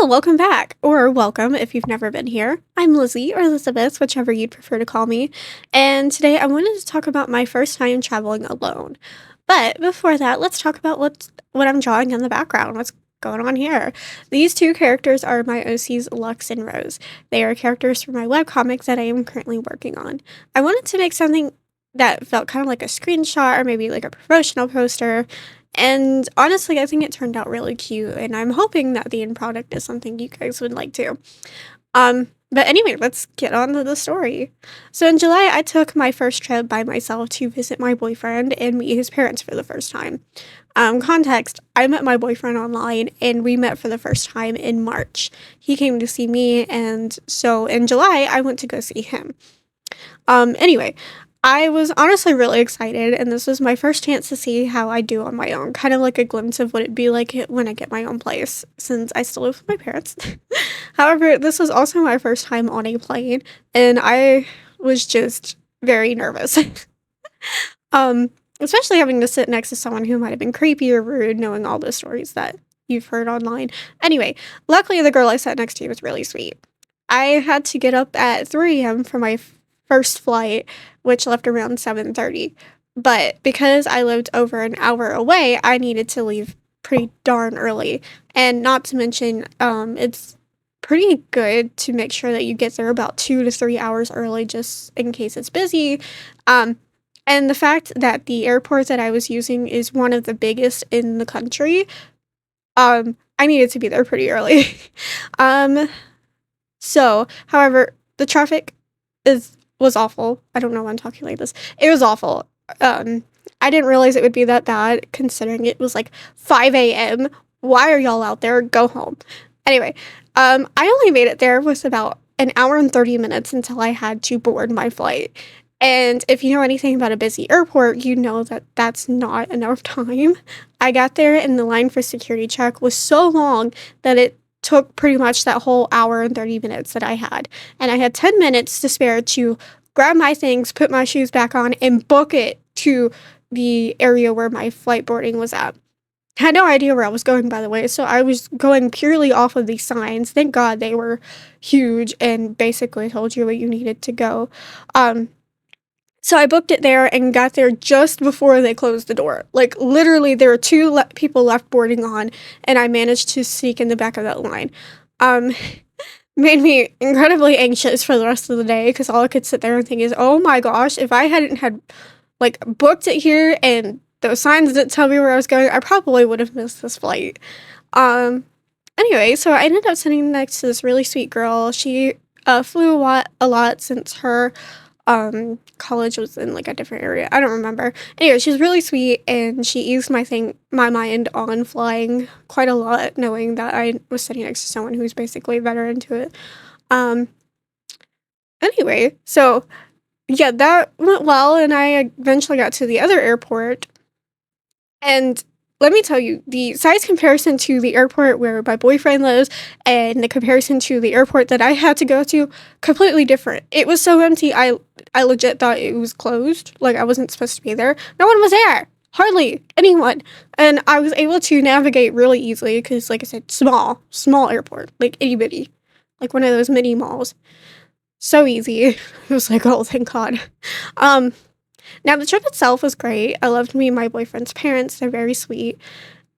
Hello, welcome back, or welcome if you've never been here. I'm Lizzie, or Elizabeth, whichever you'd prefer to call me, and today I wanted to talk about my first time traveling alone. But before that, let's talk about what I'm drawing in the background. What's going on here? These two characters are my OCs, Lux and Rose. They are characters from my webcomic that I am currently working on. I wanted to make something that felt kind of like a screenshot or maybe like a promotional poster. And honestly, I think it turned out really cute, and I'm hoping that the end product is something you guys would like too. But anyway, let's get on to the story. So in July, I took my first trip by myself to visit my boyfriend and meet his parents for the first time. Context, I met my boyfriend online and we met for the first time in March. He came to see me, and so in July, I went to go see him. Anyway, I was honestly really excited, and this was my first chance to see how I do on my own, kind of like a glimpse of what it'd be like when I get my own place, since I still live with my parents. However, this was also my first time on a plane, and I was just very nervous. Especially having to sit next to someone who might have been creepy or rude, knowing all the stories that you've heard online. Anyway, luckily the girl I sat next to was really sweet. I had to get up at 3 a.m. for my first flight, which left around 7:30. But because I lived over an hour away, I needed to leave pretty darn early. And not to mention, it's pretty good to make sure that you get there about 2 to 3 hours early just in case it's busy. And the fact that the airport that I was using is one of the biggest in the country, I needed to be there pretty early. um, however, the traffic was awful. I don't know why I'm talking like this. It was awful. I didn't realize it would be that bad considering it was like 5 a.m. Why are y'all out there? Go home. Anyway, I only made it there with about an hour and 30 minutes until I had to board my flight. And if you know anything about a busy airport, you know that that's not enough time. I got there and the line for security check was so long that it took pretty much that whole hour and 30 minutes that I had. And I had 10 minutes to spare to grab my things, put my shoes back on, and book it to the area where my flight boarding was at. I had no idea where I was going, by the way, so I was going purely off of these signs. Thank God they were huge and basically told you where you needed to go. So I booked it there and got there just before they closed the door. Like, literally, there were two people left boarding on, and I managed to sneak in the back of that line. Made me incredibly anxious for the rest of the day, because all I could sit there and think is, oh my gosh, if I hadn't had, like, booked it here and those signs didn't tell me where I was going, I probably would have missed this flight. Anyway, so I ended up sitting next to this really sweet girl. She flew a lot since her college was in like a different area. I don't remember. Anyway, she was really sweet and she eased my mind on flying quite a lot, knowing that I was sitting next to someone who's basically better into it. Um anyway, so yeah, that went well, and I eventually got to the other airport, and let me tell you, the size comparison to the airport where my boyfriend lives and the comparison to the airport that I had to go to, completely different. It was so empty, I legit thought it was closed. Like, I wasn't supposed to be there. No one was there. Hardly anyone. And I was able to navigate really easily because, like I said, small airport. Like, itty bitty. Like one of those mini malls. So easy. It was like, oh, thank God. Now, the trip itself was great. I loved meeting my boyfriend's parents. They're very sweet.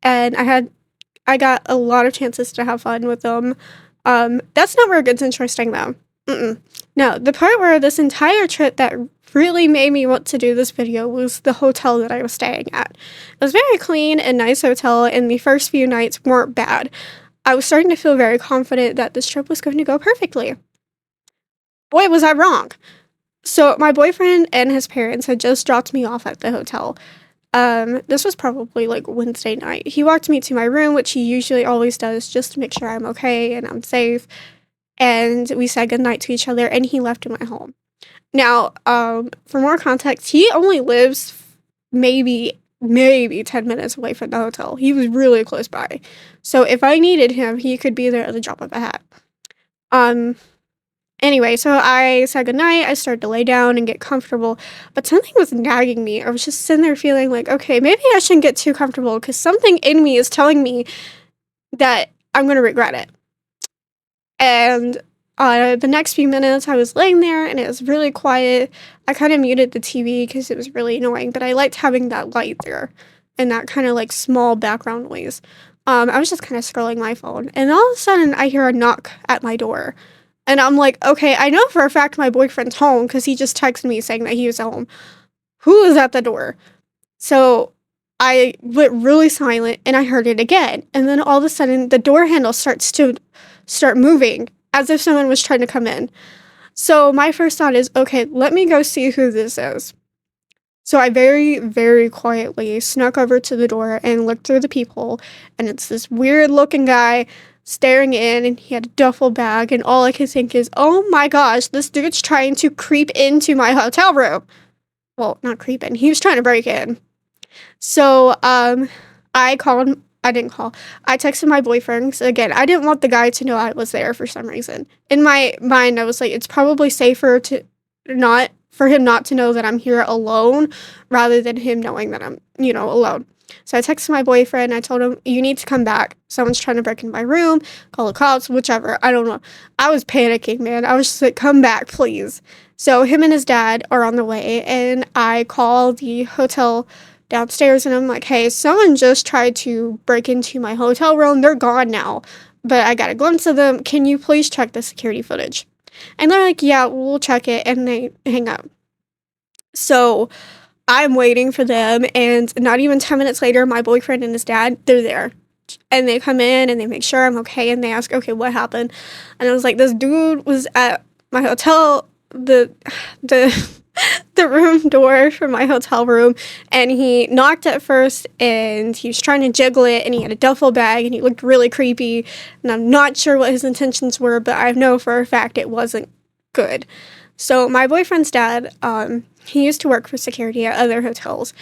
And I got a lot of chances to have fun with them. That's not where it gets interesting, though. No, the part where this entire trip that really made me want to do this video was the hotel that I was staying at. It was a very clean and nice hotel, and the first few nights weren't bad. I was starting to feel very confident that this trip was going to go perfectly. Boy, was I wrong. So my boyfriend and his parents had just dropped me off at the hotel. This was probably like Wednesday night. He walked me to my room, which he usually always does, just to make sure I'm okay and I'm safe. And we said goodnight to each other, and he left to my home. Now, for more context, he only lives maybe 10 minutes away from the hotel. He was really close by. So if I needed him, he could be there at the drop of a hat. Anyway, so I said goodnight, I started to lay down and get comfortable, but something was nagging me. I was just sitting there feeling like, okay, maybe I shouldn't get too comfortable because something in me is telling me that I'm going to regret it. And the next few minutes, I was laying there and it was really quiet. I kind of muted the TV because it was really annoying, but I liked having that light there and that kind of like small background noise. I was just kind of scrolling my phone, and all of a sudden, I hear a knock at my door. And I'm like, okay, I know for a fact my boyfriend's home because he just texted me saying that he was home. Who is at the door? So I went really silent and I heard it again. And then all of a sudden, the door handle starts to start moving as if someone was trying to come in. So my first thought is, okay, let me go see who this is. So I very, very quietly snuck over to the door and looked through the peephole, and it's this weird looking guy staring in, and he had a duffel bag, and all I could think is, oh my gosh, this dude's trying to creep into my hotel room. Well, not creep in, he was trying to break in. So, I called, I didn't call, I texted my boyfriend. So again, I didn't want the guy to know I was there for some reason. In my mind, I was like, it's probably safer to not, for him not to know that I'm here alone rather than him knowing that I'm, alone. So I texted my boyfriend. I told him, you need to come back. Someone's trying to break in my room, call the cops, whichever. I don't know. I was panicking, man. I was just like, come back, please. So him and his dad are on the way, and I call the hotel downstairs and I'm like, hey, someone just tried to break into my hotel room. They're gone now, but I got a glimpse of them. Can you please check the security footage? And they're like, yeah, we'll check it. And they hang up. So I'm waiting for them. And not even 10 minutes later, my boyfriend and his dad, they're there. And they come in and they make sure I'm okay. And they ask, okay, what happened? And I was like, this dude was at my hotel, the the room door for my hotel room, and he knocked at first and he was trying to jiggle it, and he had a duffel bag and he looked really creepy, and I'm not sure what his intentions were, but I know for a fact it wasn't good. So my boyfriend's dad, he used to work for security at other hotels.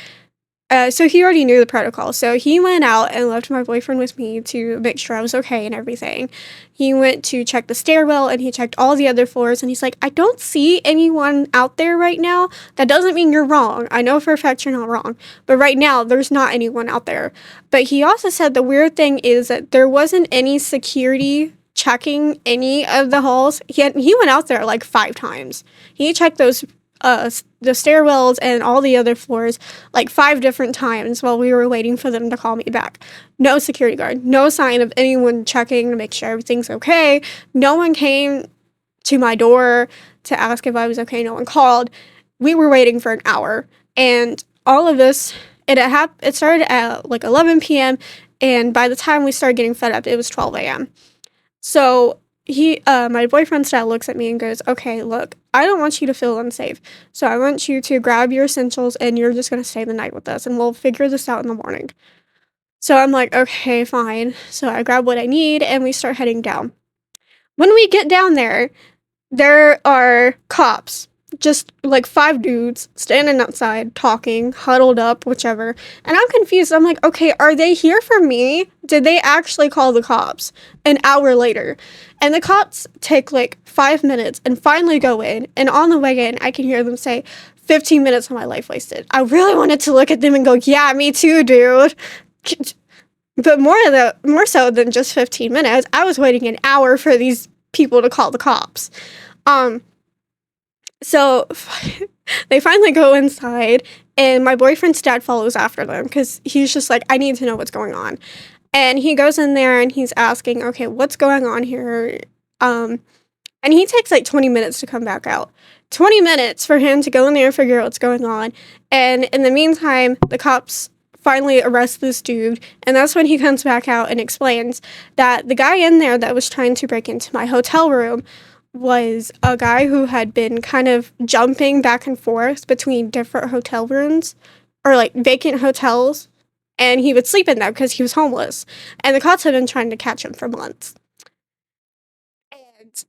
So he already knew the protocol. So he went out and left my boyfriend with me to make sure I was okay and everything. He went to check the stairwell and he checked all the other floors, and he's like, I don't see anyone out there right now. That doesn't mean you're wrong. I know for a fact you're not wrong. But right now, there's not anyone out there. But he also said the weird thing is that there wasn't any security checking any of the halls. He went out there like 5 times. He checked those the stairwells and all the other floors like 5 different times while we were waiting for them to call me back. No security guard, no sign of anyone checking to make sure everything's okay. No one came to my door to ask if I was okay. No one called. We were waiting for an hour, and all of this, it started at like 11 p.m. and by the time we started getting fed up, it was 12 a.m. So my boyfriend's dad looks at me and goes, okay, look, I don't want you to feel unsafe. So I want you to grab your essentials and you're just going to stay the night with us and we'll figure this out in the morning. So I'm like, okay, fine. So I grab what I need and we start heading down. When we get down there are cops, just like 5 dudes standing outside talking, huddled up, whichever. And I'm confused. I'm like, okay, are they here for me? Did they actually call the cops an hour later? And the cops take like 5 minutes and finally go in. And on the way in, I can hear them say, 15 minutes of my life wasted. I really wanted to look at them and go, yeah, me too, dude. But more so than just 15 minutes, I was waiting an hour for these people to call the cops. So they finally go inside, and my boyfriend's dad follows after them because he's just like, I need to know what's going on. And he goes in there and he's asking, okay, what's going on here? And he takes like 20 minutes to come back out. 20 minutes for him to go in there and figure out what's going on. And in the meantime, the cops finally arrest this dude, and that's when he comes back out and explains that the guy in there that was trying to break into my hotel room was a guy who had been kind of jumping back and forth between different hotel rooms or like vacant hotels, and he would sleep in them because he was homeless, and the cops had been trying to catch him for months. And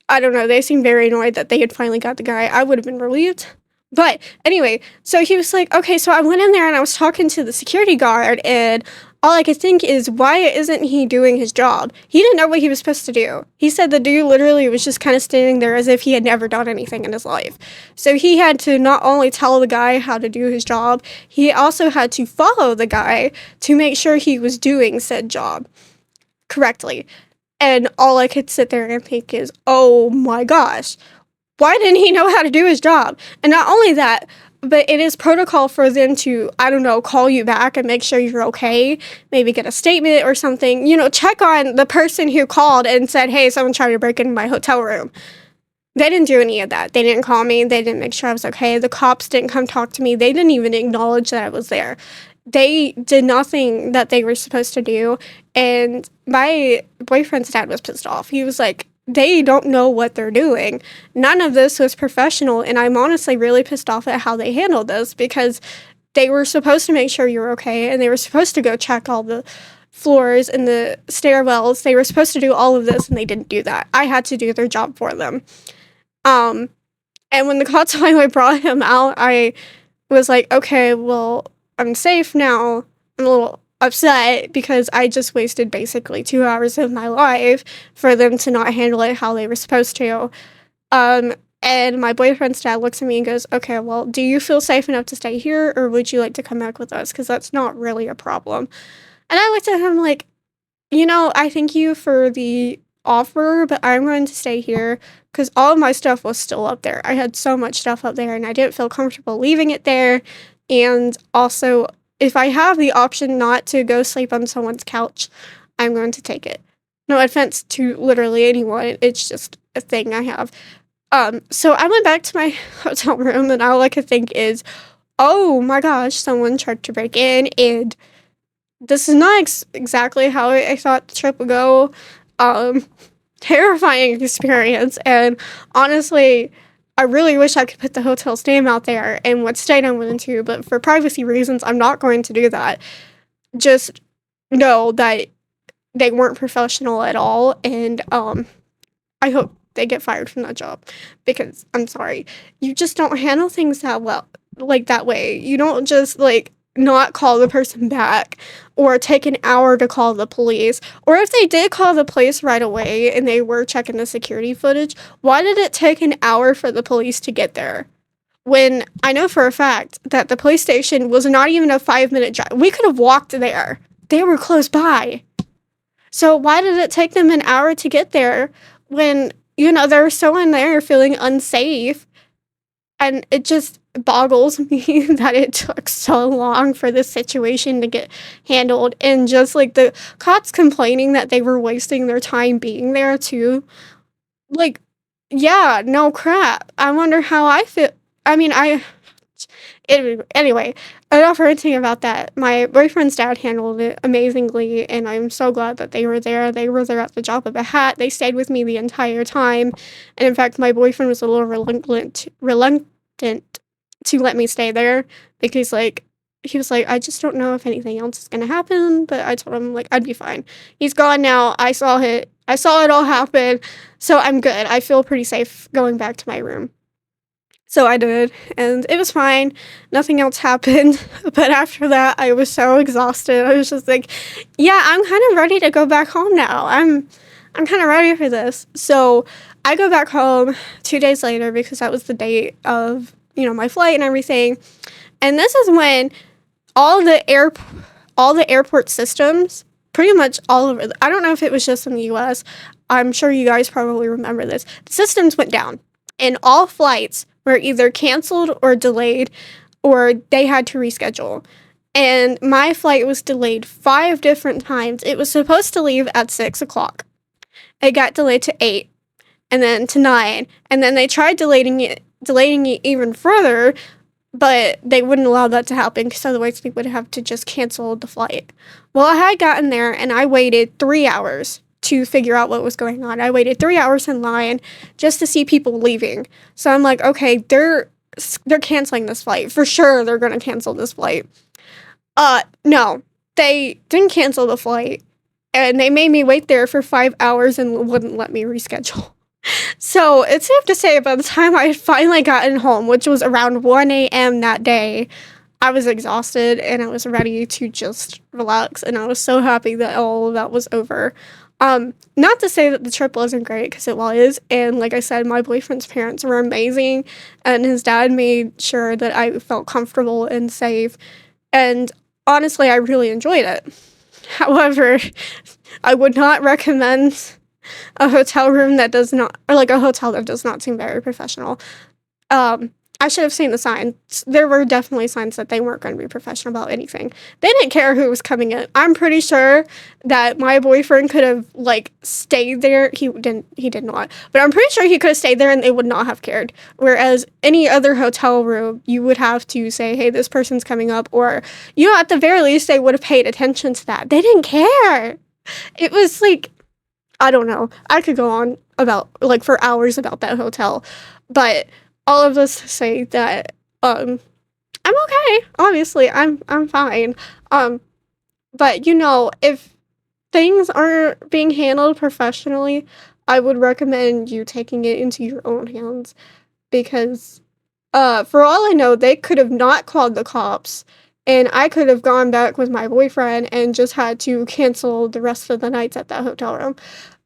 I don't know, they seemed very annoyed that they had finally got the guy. I would have been relieved. But anyway, so he was like, okay, so I went in there and I was talking to the security guard, and all I could think is, why isn't he doing his job? He didn't know what he was supposed to do. He said the dude literally was just kind of standing there as if he had never done anything in his life. So he had to not only tell the guy how to do his job, he also had to follow the guy to make sure he was doing said job correctly. And all I could sit there and think is, oh my gosh, why didn't he know how to do his job? And not only that, but it is protocol for them to, I don't know, call you back and make sure you're okay, maybe get a statement or something, check on the person who called and said, hey, someone tried to break into my hotel room. They didn't do any of that. They didn't call me. They didn't make sure I was okay. The cops didn't come talk to me. They didn't even acknowledge that I was there. They did nothing that they were supposed to do. And my boyfriend's dad was pissed off. He was like, they don't know what they're doing. None of this was professional. And I'm honestly really pissed off at how they handled this, because they were supposed to make sure you were okay. And they were supposed to go check all the floors and the stairwells. They were supposed to do all of this, and they didn't do that. I had to do their job for them. Um, and when the cops finally brought him out, I was like, okay, well, I'm safe now. I'm a little upset because I just wasted basically 2 hours of my life for them to not handle it how they were supposed to. And my boyfriend's dad looks at me and goes, okay, well, do you feel safe enough to stay here, or would you like to come back with us? Because that's not really a problem. And I looked at him like, I thank you for the offer, but I'm going to stay here because all of my stuff was still up there. I had so much stuff up there, and I didn't feel comfortable leaving it there. And also, if I have the option not to go sleep on someone's couch, I'm going to take it. No offense to literally anyone. It's just a thing I have. So I went back to my hotel room, and all I could think is, oh my gosh, someone tried to break in, and this is not exactly how I thought the trip would go. Terrifying experience, and honestly, I really wish I could put the hotel's name out there and what state I went into, but for privacy reasons, I'm not going to do that. Just know that they weren't professional at all, and I hope they get fired from that job, because I'm sorry, you just don't handle things that well, like that way. You don't just not call the person back or take an hour to call the police. Or if they did call the police right away and they were checking the security footage, why did it take an hour for the police to get there? When I know for a fact that the police station was not even a 5-minute drive. We could have walked there. They were close by. So why did it take them an hour to get there when, they're so in there feeling unsafe? And it just boggles me that it took so long for this situation to get handled. And just the cops complaining that they were wasting their time being there too. Yeah, no crap. I wonder how I feel. I mean, anyway, enough ranting about that. My boyfriend's dad handled it amazingly, and I'm so glad that they were there. They were there at the drop of a hat. They stayed with me the entire time. And in fact, my boyfriend was a little reluctant to let me stay there, because he was like, I just don't know if anything else is gonna happen, but I told him I'd be fine. He's gone now. I saw it all happen, so I'm good. I feel pretty safe going back to my room. So I did, and it was fine. Nothing else happened. But after that, I was so exhausted. I was just like, yeah, I'm kind of ready to go back home now. I'm kind of ready for this. So I go back home 2 days later, because that was the date of, my flight and everything. And this is when all the airport systems, pretty much all over, I don't know if it was just in the US. I'm sure you guys probably remember this. The systems went down, and all flights were either canceled or delayed, or they had to reschedule. And my flight was delayed 5 different times. It was supposed to leave at 6 o'clock. It got delayed to 8, and then to 9, and then they tried delaying it even further, but they wouldn't allow that to happen, because otherwise we would have to just cancel the flight. Well, I had gotten there, and I waited 3 hours to figure out what was going on. I waited 3 hours in line just to see people leaving. So I'm like, okay, they're canceling this flight. For sure, they're going to cancel this flight. No, they didn't cancel the flight, and they made me wait there for 5 hours and wouldn't let me reschedule. So it's safe to say, by the time I had finally gotten home, which was around 1 a.m. that day, I was exhausted and I was ready to just relax, and I was so happy that all of that was over. Not to say that the trip wasn't great, because it was, and like I said, my boyfriend's parents were amazing, and his dad made sure that I felt comfortable and safe, and honestly, I really enjoyed it. However, I would not recommend a hotel room that does not, or like a hotel that does not seem very professional. I should have seen the signs. There were definitely signs that they weren't going to be professional about anything. They didn't care who was coming in. I'm pretty sure that my boyfriend could have like stayed there. He didn't. He did not. But I'm pretty sure he could have stayed there and they would not have cared. Whereas any other hotel room, you would have to say, "Hey, this person's coming up," or at the very least, they would have paid attention to that. They didn't care. It was like, I don't know. I could go on about like for hours about that hotel, but all of this to say that I'm okay. Obviously, I'm fine. But if things aren't being handled professionally, I would recommend you taking it into your own hands because for all I know, they could have not called the cops and I could have gone back with my boyfriend and just had to cancel the rest of the nights at that hotel room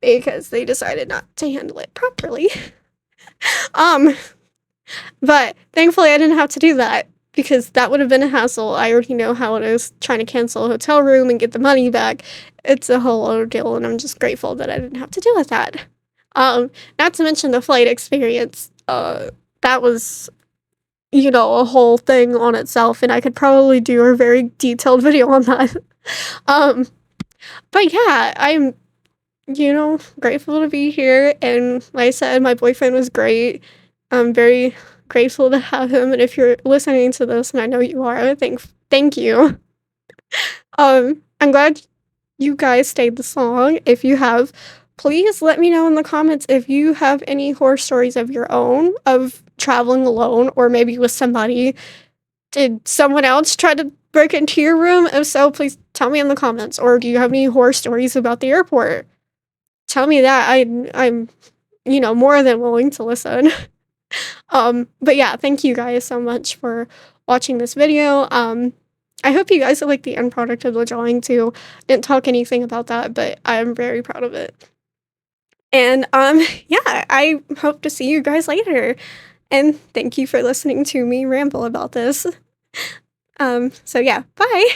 because they decided not to handle it properly. um But thankfully, I didn't have to do that because that would have been a hassle. I already know how it is trying to cancel a hotel room and get the money back. It's a whole ordeal, and I'm just grateful that I didn't have to deal with that. Not to mention the flight experience. That was, a whole thing on itself, and I could probably do a very detailed video on that. um, but yeah, I'm, grateful to be here, and like I said, my boyfriend was great. I'm very grateful to have him, and if you're listening to this, and I know you are, thank you. I'm glad you guys stayed this long. If you have, please let me know in the comments if you have any horror stories of your own of traveling alone or maybe with somebody. Did someone else try to break into your room? If so, please tell me in the comments. Or do you have any horror stories about the airport? Tell me that. I'm more than willing to listen. But yeah, thank you guys so much for watching this video. I hope you guys like the end product of the drawing too. Didn't talk anything about that, but I'm very proud of it. And yeah, I hope to see you guys later. And thank you for listening to me ramble about this. So yeah, bye.